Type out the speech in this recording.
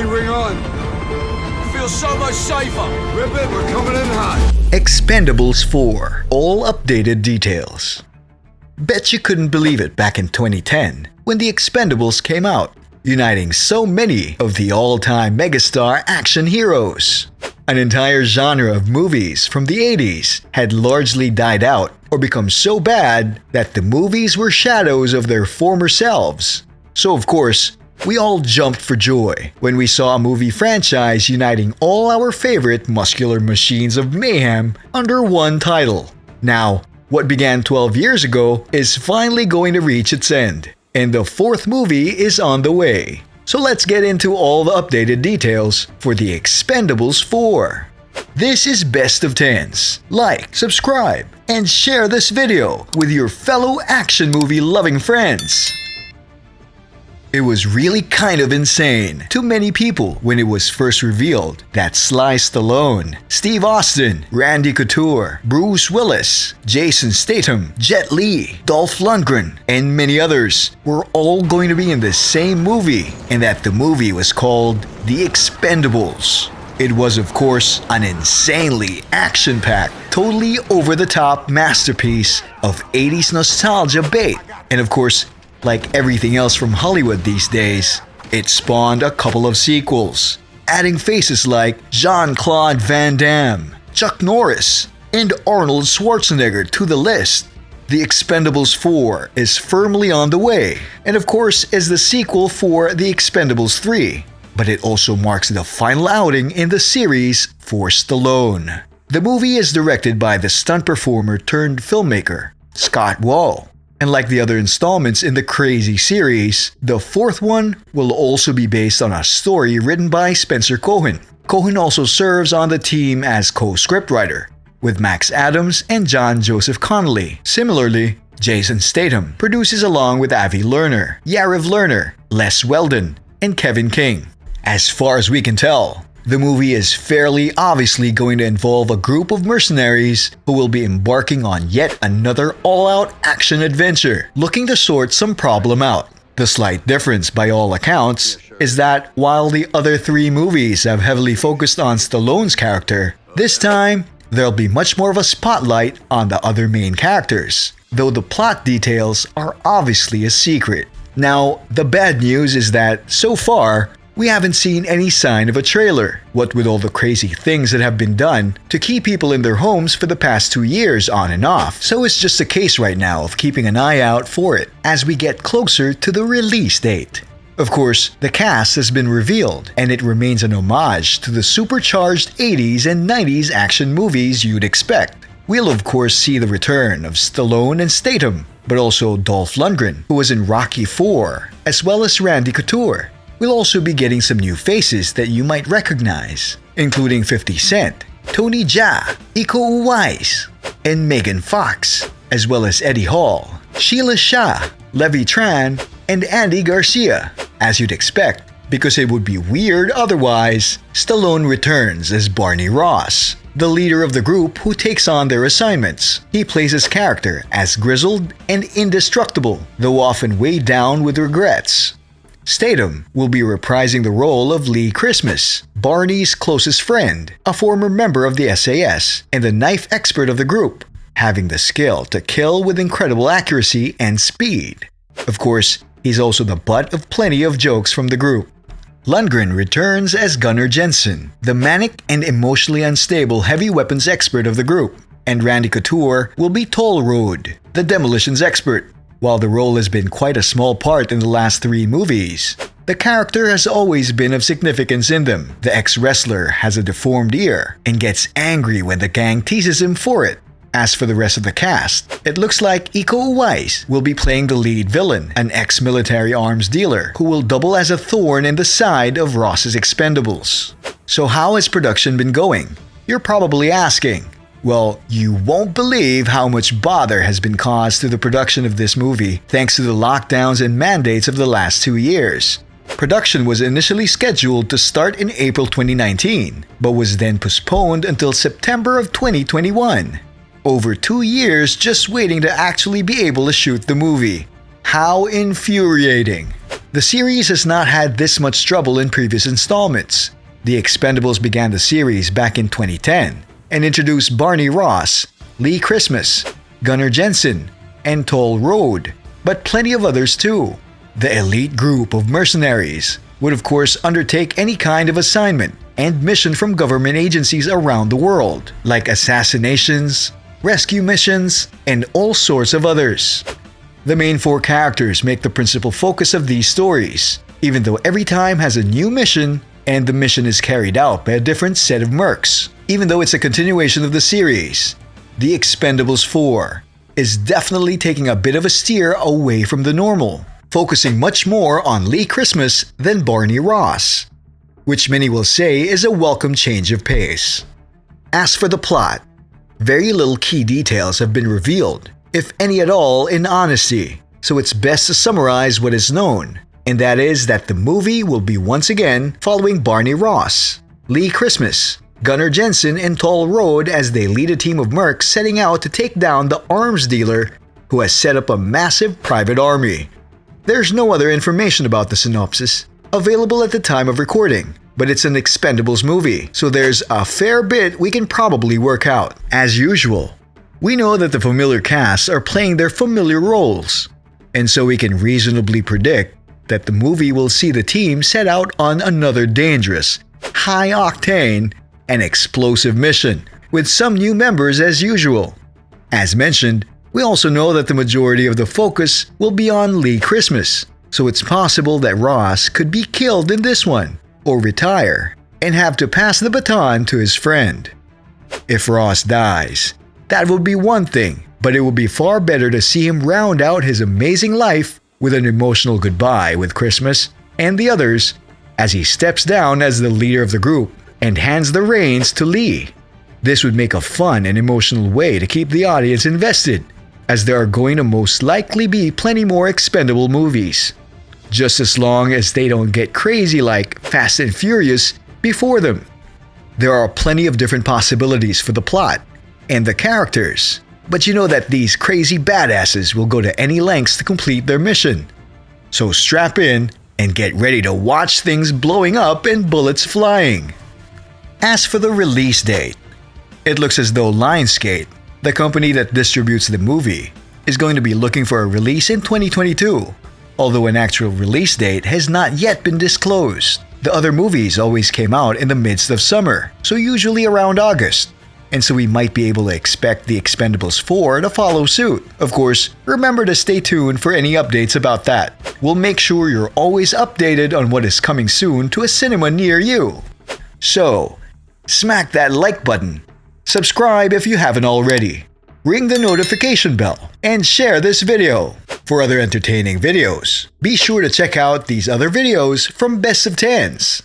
safety ring on. Feels so much safer. Rip it, we're coming in hot. Expendables 4. All updated details. Bet you couldn't believe it back in 2010 when the Expendables came out, uniting so many of the all-time megastar action heroes. An entire genre of movies from the 80s had largely died out or become so bad that the movies were shadows of their former selves. So of course, we all jumped for joy when we saw a movie franchise uniting all our favorite muscular machines of mayhem under one title. Now, what began 12 years ago is finally going to reach its end, and the fourth movie is on the way. So let's get into all the updated details for the Expendables 4. This is Best of 10s. Like, subscribe, and share this video with your fellow action movie loving friends. It was really kind of insane to many people when it was first revealed that Sly Stallone, Steve Austin, Randy Couture, Bruce Willis, Jason Statham, Jet Li, Dolph Lundgren, and many others were all going to be in the same movie, and that the movie was called The Expendables. It was, of course, an insanely action-packed, totally over-the-top masterpiece of 80s nostalgia bait. And of course, like everything else from Hollywood these days, it spawned a couple of sequels, adding faces like Jean-Claude Van Damme, Chuck Norris, and Arnold Schwarzenegger to the list. The Expendables 4 is firmly on the way, and of course is the sequel for The Expendables 3, but it also marks the final outing in the series for Stallone. The movie is directed by the stunt performer turned filmmaker, Scott Wall. And like the other installments in the Crazy series, the fourth one will also be based on a story written by Spencer Cohen. Cohen also serves on the team as co-scriptwriter, with Max Adams and John Joseph Connolly. Similarly, Jason Statham produces along with Avi Lerner, Yariv Lerner, Les Weldon, and Kevin King. As far as we can tell, the movie is fairly obviously going to involve a group of mercenaries who will be embarking on yet another all-out action adventure, looking to sort some problem out. The slight difference, by all accounts, is that while the other three movies have heavily focused on Stallone's character, this time there'll be much more of a spotlight on the other main characters, though the plot details are obviously a secret. Now, the bad news is that, so far, we haven't seen any sign of a trailer, what with all the crazy things that have been done to keep people in their homes for the past 2 years on and off. So it's just a case right now of keeping an eye out for it as we get closer to the release date. Of course, the cast has been revealed, and it remains an homage to the supercharged 80s and 90s action movies you'd expect. We'll of course see the return of Stallone and Statham, but also Dolph Lundgren, who was in Rocky IV, as well as Randy Couture. We'll also be getting some new faces that you might recognize, including 50 Cent, Tony Jaa, Iko Uwais, and Megan Fox, as well as Eddie Hall, Sheila Shah, Levi Tran, and Andy Garcia. As you'd expect, because it would be weird otherwise, Stallone returns as Barney Ross, the leader of the group who takes on their assignments. He plays his character as grizzled and indestructible, though often weighed down with regrets. Statham will be reprising the role of Lee Christmas, Barney's closest friend, a former member of the SAS, and the knife expert of the group, having the skill to kill with incredible accuracy and speed. Of course, he's also the butt of plenty of jokes from the group. Lundgren returns as Gunnar Jensen, the manic and emotionally unstable heavy weapons expert of the group, and Randy Couture will be Toll Road, the demolitions expert. While the role has been quite a small part in the last 3 movies, the character has always been of significance in them. The ex-wrestler has a deformed ear and gets angry when the gang teases him for it. As for the rest of the cast, it looks like Iko Uwais will be playing the lead villain, an ex-military arms dealer who will double as a thorn in the side of Ross's Expendables. So how has production been going? You're probably asking. Well, you won't believe how much bother has been caused to the production of this movie thanks to the lockdowns and mandates of the last 2 years. Production was initially scheduled to start in April 2019, but was then postponed until September of 2021. Over 2 years just waiting to actually be able to shoot the movie. How infuriating! The series has not had this much trouble in previous installments. The Expendables began the series back in 2010 and introduced Barney Ross, Lee Christmas, Gunnar Jensen, and Toll Road, but plenty of others too. The elite group of mercenaries would of course undertake any kind of assignment and mission from government agencies around the world, like assassinations, rescue missions, and all sorts of others. The main four characters make the principal focus of these stories, even though every time has a new mission and the mission is carried out by a different set of mercs. Even though it's a continuation of the series, The Expendables 4 is definitely taking a bit of a steer away from the normal, focusing much more on Lee Christmas than Barney Ross, which many will say is a welcome change of pace. As for the plot, very little key details have been revealed, if any at all, in honesty, so it's best to summarize what is known, and that is that the movie will be once again following Barney Ross, Lee Christmas, Gunnar Jensen, and Toll Road as they lead a team of mercs setting out to take down the arms dealer who has set up a massive private army. There's no other information about the synopsis available at the time of recording, but it's an Expendables movie, so there's a fair bit we can probably work out. As usual, we know that the familiar casts are playing their familiar roles, and so we can reasonably predict that the movie will see the team set out on another dangerous, high-octane, and explosive mission, with some new members as usual. As mentioned, we also know that the majority of the focus will be on Lee Christmas, so it's possible that Ross could be killed in this one, or retire, and have to pass the baton to his friend. If Ross dies, that would be one thing, but it would be far better to see him round out his amazing life with an emotional goodbye with Christmas and the others as he steps down as the leader of the group and hands the reins to Lee. This would make a fun and emotional way to keep the audience invested, as there are going to most likely be plenty more Expendable movies, just as long as they don't get crazy like Fast and Furious before them. There are plenty of different possibilities for the plot and the characters, but you know that these crazy badasses will go to any lengths to complete their mission. So strap in and get ready to watch things blowing up and bullets flying. As for the release date, it looks as though Lionsgate, the company that distributes the movie, is going to be looking for a release in 2022, although an actual release date has not yet been disclosed. The other movies always came out in the midst of summer, so usually around August, and so we might be able to expect The Expendables 4 to follow suit. Of course, remember to stay tuned for any updates about that. We'll make sure you're always updated on what is coming soon to a cinema near you. So, smack that like button, subscribe if you haven't already, ring the notification bell, and share this video. For other entertaining videos, be sure to check out these other videos from Best of 10s.